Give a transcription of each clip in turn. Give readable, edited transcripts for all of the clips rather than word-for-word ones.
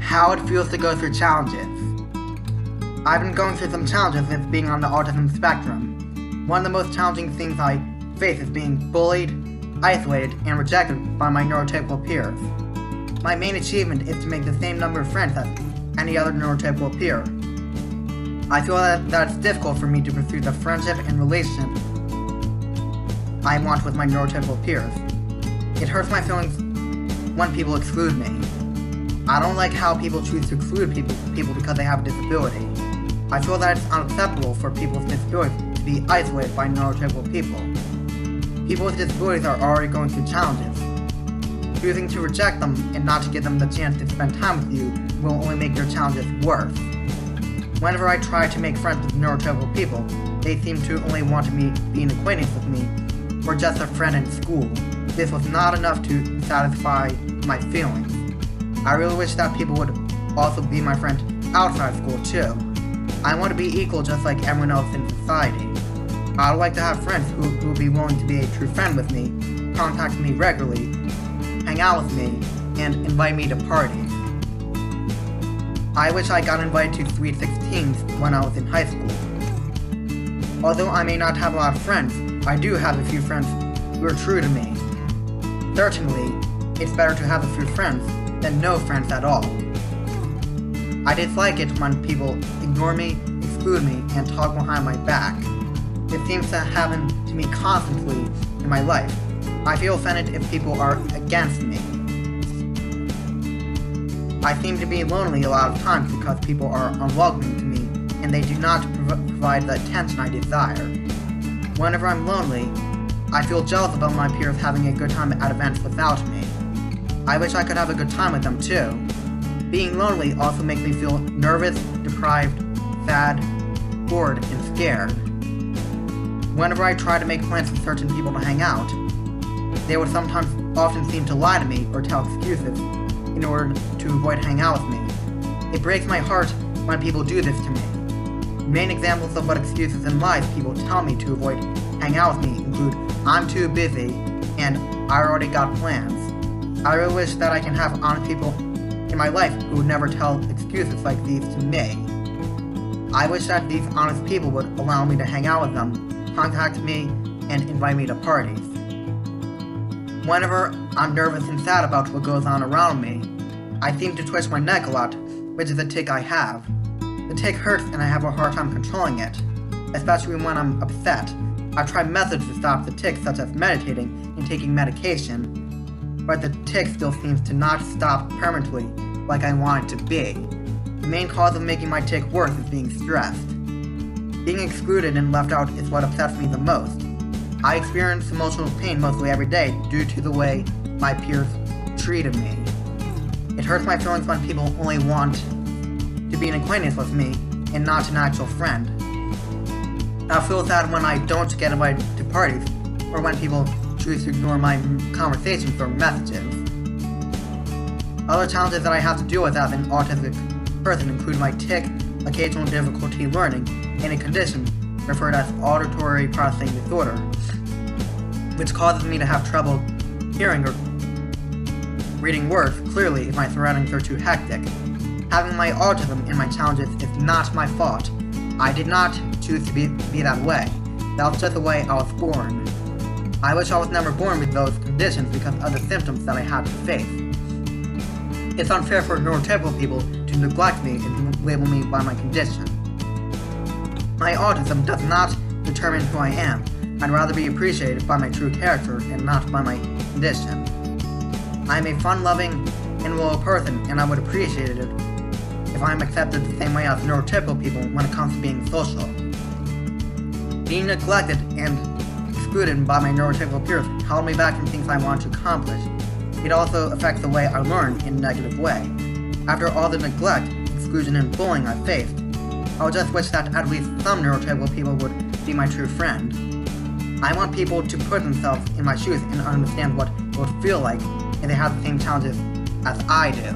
How it feels to go through challenges. I've been going through some challenges since being on the autism spectrum. One of the most challenging things I face is being bullied, isolated, and rejected by my neurotypical peers. My main achievement is to make the same number of friends as any other neurotypical peer. I feel that it's difficult for me to pursue the friendship and relationship I want with my neurotypical peers. It hurts my feelings when people exclude me. I don't like how people choose to exclude people because they have a disability. I feel that it's unacceptable for people with disabilities to be isolated by neurotypical people. People with disabilities are already going through challenges. Choosing to reject them and not to give them the chance to spend time with you will only make their challenges worse. Whenever I try to make friends with neurotypical people, they seem to only want to be an acquaintance with me or just a friend in school. This was not enough to satisfy my feelings. I really wish that people would also be my friend outside school too. I want to be equal just like everyone else in society. I would like to have friends who will be willing to be a true friend with me, contact me regularly, hang out with me, and invite me to parties. I wish I got invited to Sweet 16s when I was in high school. Although I may not have a lot of friends, I do have a few friends who are true to me. Certainly, it's better to have a few friends than no friends at all. I dislike it when people ignore me, exclude me, and talk behind my back. It seems to happen to me constantly in my life. I feel offended if people are against me. I seem to be lonely a lot of times because people are unwelcoming to me and they do not provide the attention I desire. Whenever I'm lonely, I feel jealous about my peers having a good time at events without me. I wish I could have a good time with them too. Being lonely also makes me feel nervous, deprived, sad, bored, and scared. Whenever I try to make plans with certain people to hang out, they would often seem to lie to me or tell excuses in order to avoid hanging out with me. It breaks my heart when people do this to me. Main examples of what excuses and lies people tell me to avoid hanging out with me include I'm too busy and I already got plans. I really wish that I can have honest people in my life who would never tell excuses like these to me. I wish that these honest people would allow me to hang out with them, contact me, and invite me to parties. Whenever I'm nervous and sad about what goes on around me, I seem to twitch my neck a lot, which is a tic I have. The tic hurts and I have a hard time controlling it, especially when I'm upset. I've tried methods to stop the tic such as meditating and taking medication, but the tic still seems to not stop permanently like I want it to be. The main cause of making my tic worse is being stressed. Being excluded and left out is what upsets me the most. I experience emotional pain mostly every day due to the way my peers treated me. It hurts my feelings when people only want to be an acquaintance with me and not an actual friend. I feel sad when I don't get invited to parties or when people choose to ignore my conversations or messages. Other challenges that I have to deal with as an autistic person include my tic, occasional difficulty learning, and a condition referred as auditory processing disorder, which causes me to have trouble hearing or reading words clearly if my surroundings are too hectic. Having my autism and my challenges is not my fault. I did not choose to be that way. That was just the way I was born. I wish I was never born with those conditions because of the symptoms that I had to face. It's unfair for neurotypical people to neglect me and label me by my condition. My autism does not determine who I am. I'd rather be appreciated by my true character and not by my condition. I am a fun-loving and loyal person, and I would appreciate it if I am accepted the same way as neurotypical people when it comes to being social. Being neglected and excluded by my neurotypical peers held me back from things I want to accomplish. It also affects the way I learn in a negative way. After all the neglect, exclusion, and bullying I faced, I would just wish that at least some neurotypical people would be my true friend. I want people to put themselves in my shoes and understand what it would feel like if they have the same challenges as I do.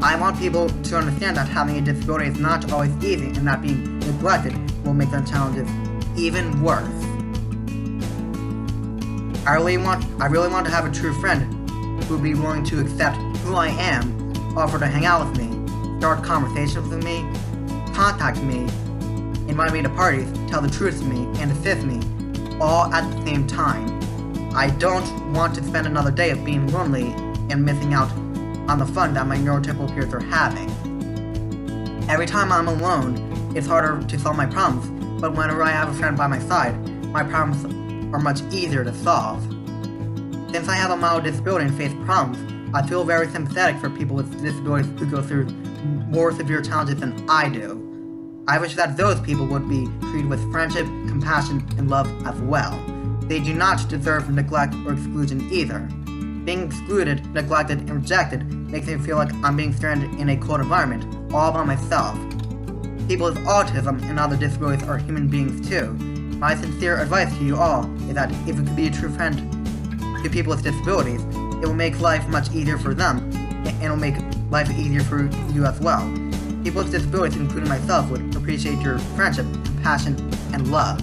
I want people to understand that having a disability is not always easy and that being neglected will make their challenges even worse. I really want to have a true friend who would be willing to accept who I am, offer to hang out with me, start conversations with me, contact me, invite me to parties, tell the truth to me, and assist me, all at the same time. I don't want to spend another day of being lonely and missing out on the fun that my neurotypical peers are having. Every time I'm alone, it's harder to solve my problems, but whenever I have a friend by my side, my problems are much easier to solve. Since I have a mild disability and face problems, I feel very sympathetic for people with disabilities who go through more severe challenges than I do. I wish that those people would be treated with friendship, compassion, and love as well. They do not deserve neglect or exclusion either. Being excluded, neglected, and rejected makes me feel like I'm being stranded in a cold environment, all by myself. People with autism and other disabilities are human beings too. My sincere advice to you all is that if you could be a true friend to people with disabilities, it will make life much easier for them, and it will make life easier for you as well. People with disabilities, including myself, would appreciate your friendship, compassion, and love.